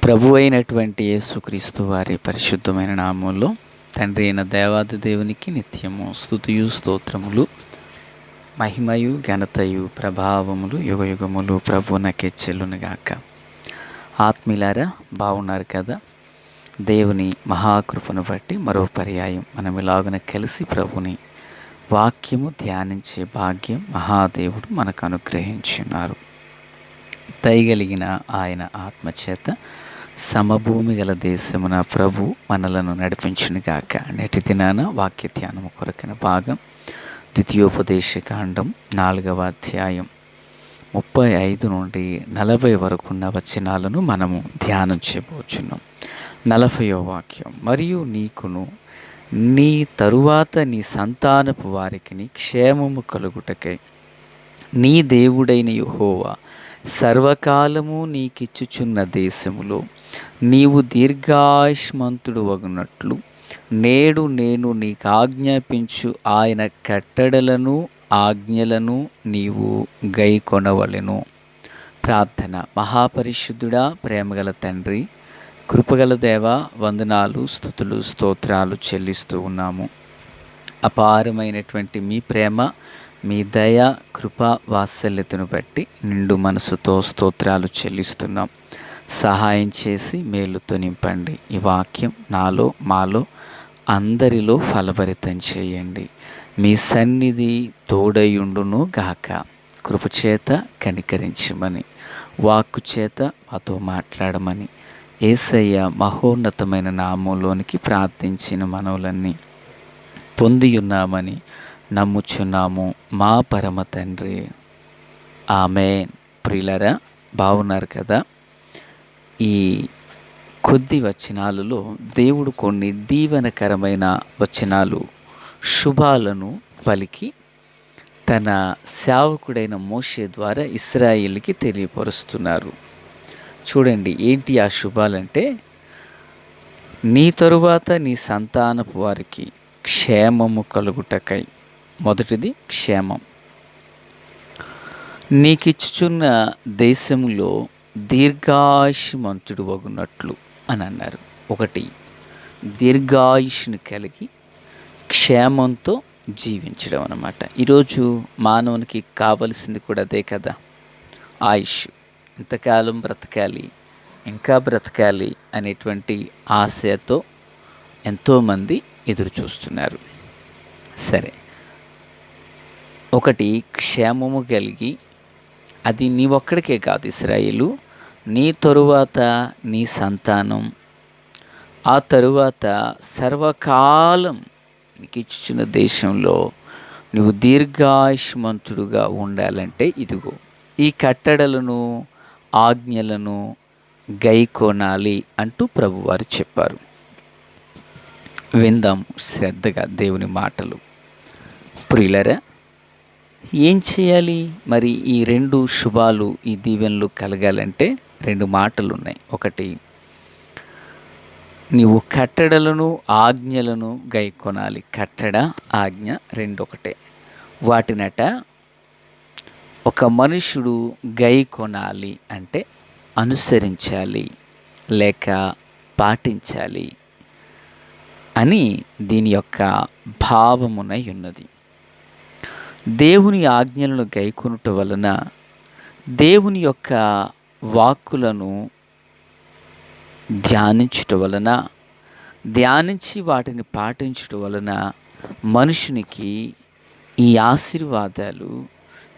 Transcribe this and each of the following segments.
ప్రభు అయినటువంటి యేసుక్రీస్తు వారి పరిశుద్ధమైన నామంలో తండ్రి అయిన దేవాది దేవునికి నిత్యము స్తుతియు స్తోత్రములు, మహిమయు ఘనతయు ప్రభావములు యుగయుగములు ప్రభువునకే చెల్లునుగాక. ఆత్మీయులారా, బాగున్నారు కదా? దేవుని మహాకృపను బట్టి మరో పర్యాయం మనం ఇలాగున కలిసి ప్రభుని వాక్యము ధ్యానించే భాగ్యం మహాదేవుడు మనకు అనుగ్రహించున్నారు. దయగలిగిన ఆయన ఆత్మచేత సమభూమి గల దేశమున ప్రభు మనలను నడిపించునుగాక. నేటి దినాన వాక్య ధ్యానము కొరకిన భాగం ద్వితీయోపదేశకాండం 4వ అధ్యాయం 35 నుండి 40 వరకున్న వచనాలను మనము ధ్యానం చేయబోచున్నాం. 40వ వాక్యం, మరియు నీకును నీ తరువాత నీ సంతానపు వారికి క్షేమము కలుగుటకై నీ దేవుడైన యెహోవా సర్వకాలము నీకిచ్చుచున్న దేశములో నీవు దీర్ఘాయుష్మంతుడు వగునట్లు నేడు నేను నీకు ఆజ్ఞాపించు ఆయన కట్టడలను ఆజ్ఞలను నీవు గైకొనవలెను. ప్రార్థన. మహాపరిశుద్ధుడా, ప్రేమగల తండ్రి, కృపగల దేవ, వందనాలు, స్తుతులు, స్తోత్రాలు చెల్లిస్తూ ఉన్నాము. అపారమైనటువంటి మీ ప్రేమ, మీ దయ, కృప, వాత్సల్యతను బట్టి నిండు మనసుతో స్తోత్రాలు చెల్లిస్తున్నాం. సహాయం చేసి మేలుతో నింపండి. ఈ వాక్యం నాలో, మాలో, అందరిలో ఫలభరితం చేయండి. మీ సన్నిధి తోడయుండును గాక. కృపచేత కనికరించమని, వాక్కు చేత మాతో మాట్లాడమని యేసయ్య మహోన్నతమైన నామంలోనికి ప్రార్థించిన మనవులన్నీ పొందియున్నామని నమ్ముచున్నాము మా పరమ తండ్రి. ఆమేన్. ప్రియులారా, బాగున్నారు కదా? ఈ కొద్ది వచనాలలో దేవుడు కొన్ని దీవెనకరమైన వచనాలు, శుభాలను పలికి తన సేవకుడైన మోషే ద్వారా ఇశ్రాయేలుకి తెలియపరుస్తున్నారు. చూడండి, ఏంటి ఆ శుభాలంటే, నీ తరువాత నీ సంతానపు వారికి క్షేమము కలుగుటకై. మొదటిది క్షేమం. నీకిచ్చుచున్న దేశంలో దీర్ఘాయుష్మంతుడు వగునట్లు అని అన్నారు. ఒకటి, దీర్ఘాయుష్ను కలిగి క్షేమంతో జీవించడం అన్నమాట. ఈరోజు మానవునికి కావలసింది కూడా అదే కదా, ఆయుష్. ఇంతకాలం బ్రతకాలి, ఇంకా బ్రతకాలి అనేటువంటి ఆశతో ఎంతోమంది ఎదురు చూస్తున్నారు. సరే, ఒకటి క్షేమము కలిగి, అది నీ ఒక్కడికే కాదు, ఇశ్రాయేలు, నీ తరువాత నీ సంతానం, ఆ తరువాత సర్వకాలం నీకు ఇచ్చిన దేశంలో నువ్వు దీర్ఘాయుష్మంతుడుగా ఉండాలంటే ఇదిగో ఈ కట్టడలను ఆజ్ఞలను గైకొనాలి అంటూ ప్రభువారు చెప్పారు. విందాం శ్రద్ధగా దేవుని మాటలు. ప్రియులరా, ఏం చేయాలి మరి? ఈ రెండు శుభాలు, ఈ దీవెనలు కలగాలంటే రెండు మాటలు ఉన్నాయి. ఒకటి, నీవు కట్టడలను ఆజ్ఞలను గైకొనాలి. కట్టడ, ఆజ్ఞ రెండు ఒకటే. వాటినట ఒక మనుషుడు గైకొనాలి అంటే అనుసరించాలి లేక పాటించాలి అని దీని యొక్క భావమునై ఉన్నది. దేవుని ఆజ్ఞలను గైకొనుట వలన, దేవుని యొక్క వాక్కులను ధ్యానించుట వలన, ధ్యానించి వాటిని పాటించుట వలన మనుషునికి ఈ ఆశీర్వాదాలు,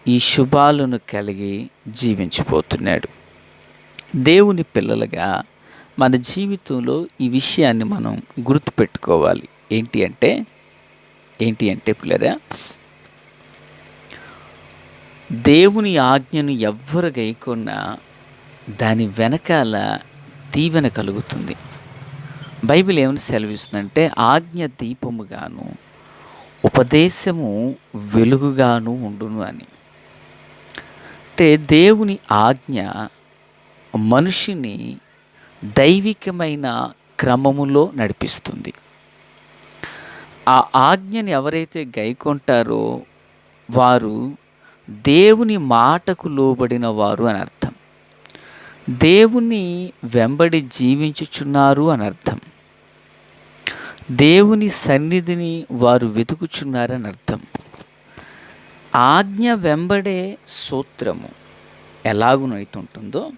ఈ శుభాలను కలిగి జీవించిపోతున్నాడు. దేవుని పిల్లలుగా మన జీవితంలో ఈ విషయాన్ని మనం గుర్తుపెట్టుకోవాలి. ఏంటి అంటే పిల్లరా, దేవుని ఆజ్ఞను ఎవ్వరు గైకొన్నా దాని వెనకాల దీవెన కలుగుతుంది. బైబిల్ ఏమని సెలవిస్తుందంటే, ఆజ్ఞ దీపముగాను ఉపదేశము వెలుగుగాను ఉండును అని. అంటే దేవుని ఆజ్ఞ మనిషిని దైవికమైన క్రమములో నడిపిస్తుంది. ఆ ఆజ్ఞని ఎవరైతే గైకొంటారో వారు దేవుని మాటకు లోబడిన వారు అని అర్థం. దేవుని వెంబడి జీవించుచున్నారు అని అర్థం. దేవుని సన్నిధిని వారు వెతుకుచున్నారని అర్థం. ఆజ్ఞ వెంబడే సూత్రము ఎలాగునైతుంటుందో,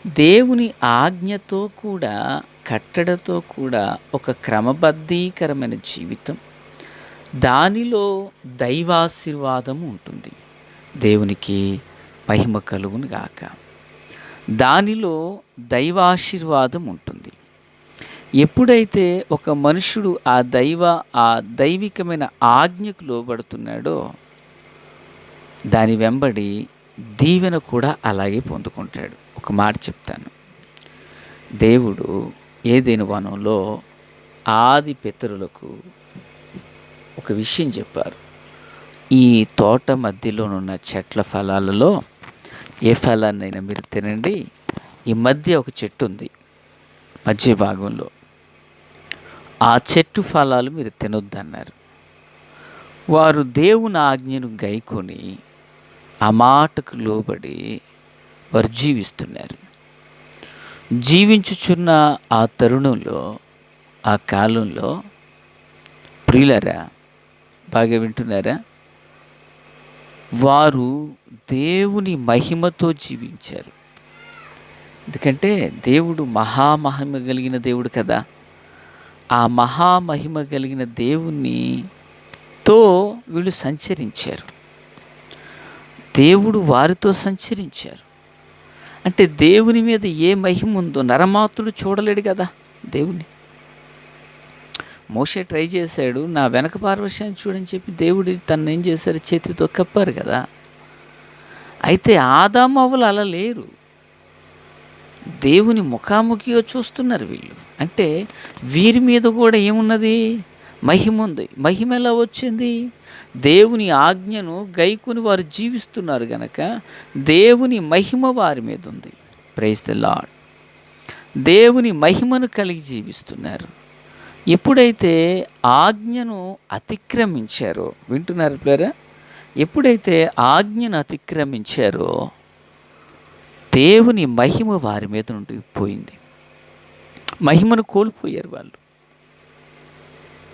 దేవుని ఆజ్ఞతో కూడా కట్టడతో కూడా ఒక క్రమబద్ధీకరమైన జీవితం, దానిలో దైవాశీర్వాదము ఉంటుంది. దేవునికి మహిమ కలుగును గాక. దానిలో దైవాశీర్వాదం ఉంటుంది. ఎప్పుడైతే ఒక మనుషుడు ఆ దైవికమైన ఆజ్ఞకు లోబడుతున్నాడో, దాని వెంబడి దీవెన కూడా అలాగే పొందుకుంటాడు. ఒక మాట చెప్తాను. దేవుడు ఏదెను వనంలో ఆది పితరులకు ఒక విషయం చెప్పారు. ఈ తోట మధ్యలోనున్న చెట్ల ఫలాలలో ఏ ఫలాన్నైనా మీరు తినండి. ఈ మధ్య ఒక చెట్టు ఉంది, మధ్య భాగంలో. ఆ చెట్టు ఫలాలు మీరు తినొద్దన్నారు. వారు దేవుని ఆజ్ఞను గైకొని ఆ మాటకు లోబడి వారు జీవిస్తున్నారు. జీవించుచున్న ఆ తరుణంలో, ఆ కాలంలో ప్రియులారా, బాగా వింటున్నారా, వారు దేవుని మహిమతో జీవించారు. ఎందుకంటే దేవుడు మహామహిమ కలిగిన దేవుడు కదా. ఆ మహామహిమ కలిగిన దేవునితో వీళ్ళు సంచరించారు. దేవుడు వారితో సంచరించారు. అంటే దేవుని మీద ఏ మహిమ ఉందో నరమాతుడు చూడలేడు కదా దేవుని. మోషే ట్రై చేశాడు, నా వెనక పార్వశ్యాన్ని చూడని చెప్పి దేవుడు తను ఏం చేశారు, చేతితో కప్పారు కదా. అయితే ఆదామవ్వలు అలా లేరు, దేవుని ముఖాముఖిగా చూస్తున్నారు వీళ్ళు. అంటే వీరి మీద కూడా ఏమున్నది, మహిమ ఉంది. మహిమ ఎలా వచ్చింది? దేవుని ఆజ్ఞను గైకొని వారు జీవిస్తున్నారు గనక దేవుని మహిమ వారి మీద ఉంది. Praise the lord. దేవుని మహిమను కలిగి జీవిస్తున్నారు. ఎప్పుడైతే ఆజ్ఞను అతిక్రమించారో, వింటున్నారు ప్లేరా, ఎప్పుడైతే ఆజ్ఞను అతిక్రమించారో దేవుని మహిమ వారి మీద నుండి పోయింది. మహిమను కోల్పోయారు వాళ్ళు.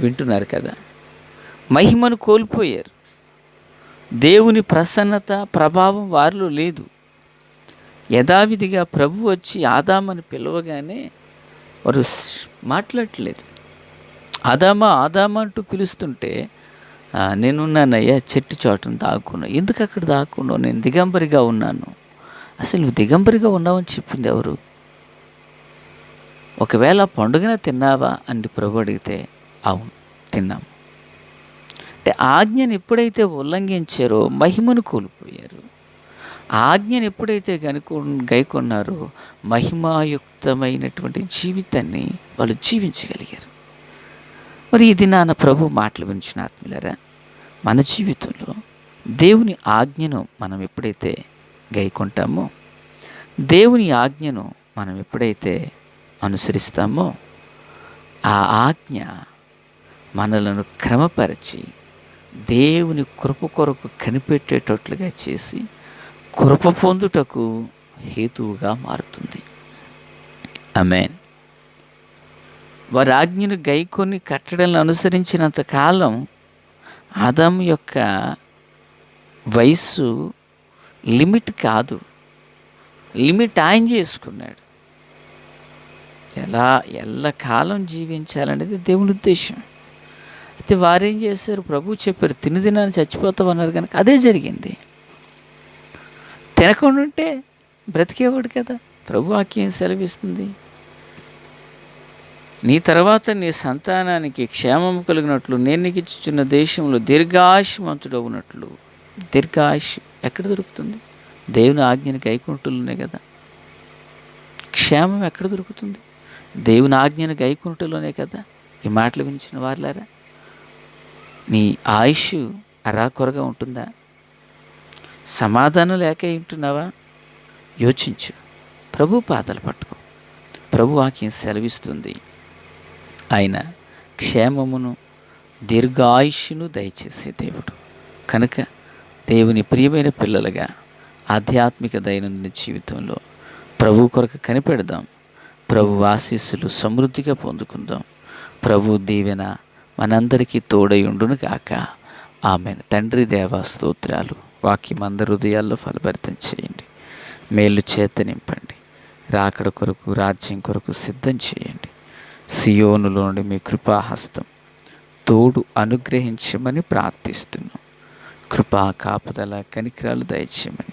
వింటున్నారు కదా, మహిమను కోల్పోయారు. దేవుని ప్రసన్నత, ప్రభావం వారిలో లేదు. యథావిధిగా ప్రభు వచ్చి ఆదామని పిలవగానే వారు మాట్లాడట్లేదు. ఆదామా ఆదామా అంటూ పిలుస్తుంటే, నేనున్నానయ్యా చెట్టు చాటును దాక్కున్నా. ఎందుకు అక్కడ దాక్కున్నావు? నేను దిగంబరిగా ఉన్నాను. అసలు నువ్వు దిగంబరిగా ఉన్నావని చెప్పింది ఎవరు? ఒకవేళ పండుగన తిన్నావా అని ప్రభు అడిగితే అవును తిన్నాము. అంటే ఆజ్ఞను ఎప్పుడైతే ఉల్లంఘించారో మహిమను కోల్పోయారు. ఆజ్ఞను ఎప్పుడైతే గైకొన్నారో మహిమాయుక్తమైనటువంటి జీవితాన్ని వాళ్ళు జీవించగలిగారు. మరి ఇది నాన్న ప్రభు మాటలు వినిచిన ఆత్మీయులారా, మన జీవితంలో దేవుని ఆజ్ఞను మనం ఎప్పుడైతే గైకొంటామో, దేవుని ఆజ్ఞను మనం ఎప్పుడైతే అనుసరిస్తామో, ఆ ఆజ్ఞ మనలను క్రమపరిచి దేవుని కృప కొరకు కనిపెట్టేటట్లుగా చేసి కృప పొందుటకు హేతువుగా మారుతుంది. ఆమేన్. వారి ఆజ్ఞను గైకొని కట్టడలను అనుసరించినంత కాలం ఆదాము యొక్క వయస్సు లిమిట్ కాదు, లిమిట్ ఆయన చేసుకున్నాడు. ఎల్లకాలం జీవించాలనేది దేవుని ఉద్దేశం. అయితే వారేం చేశారు? ప్రభు చెప్పారు తినదినాన్ని చచ్చిపోతావు అన్నారు కనుక అదే జరిగింది. తినకుండా ఉంటే బ్రతికేవాడు కదా. ప్రభు వాక్యం సెలవిస్తుంది, నీ తర్వాత నీ సంతానానికి క్షేమము కలిగినట్లు నేను నీకు ఇచ్చుచున్న దేశంలో దీర్ఘాయుష్మంతుడవునట్లు. దీర్ఘాయుష్ ఎక్కడ దొరుకుతుంది? దేవుని ఆజ్ఞని గైకొనుటలోనే కదా. క్షేమం ఎక్కడ దొరుకుతుంది? దేవుని ఆజ్ఞను గైకొనుటలోనే కదా. ఈ మాటలు వినిచిన వారులారా, నీ ఆయుష్ అరాకొరగా ఉంటుందా? సమాధానం లేక ఉంటున్నావా? యోచించు. ప్రభు పాదాలు పట్టుకో. ప్రభు వాక్యం సెలవిస్తుంది, ఆయన క్షేమమును దీర్ఘాయుష్ను దయచేసే దేవుడు. కనుక దేవుని ప్రియమైన పిల్లలుగా ఆధ్యాత్మిక దైనందిన జీవితంలో ప్రభు కొరకు కనిపెడదాం. ప్రభు ఆశీస్సులు సమృద్ధిగా పొందుకుందాం. ప్రభు దీవెన మనందరికీ తోడయుండును గాక. ఆమెన్. తండ్రి దేవా స్తోత్రాలు. వాక్యం అందరి హృదయాల్లో ఫలభరితం చేయండి. మేలు చేత నింపండి. రాకడ కొరకు, రాజ్యం కొరకు సిద్ధం చేయండి. సియోనులో నుండి మీ కృపాహస్తం తోడు అనుగ్రహించమని ప్రార్థిస్తున్నాం. కృపా కాపుదల కనికరాలు దయచేయమని,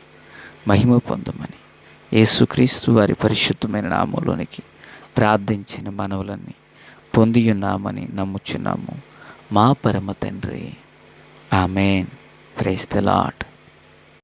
మహిమ పొందమని యేసుక్రీస్తు వారి పరిశుద్ధమైన నామంలోనికి ప్రార్థించిన మనవులన్నీ పొందియున్నామని నమ్ముచున్నాము మా పరమ తండ్రి. ఆమెన్. Praise the lord.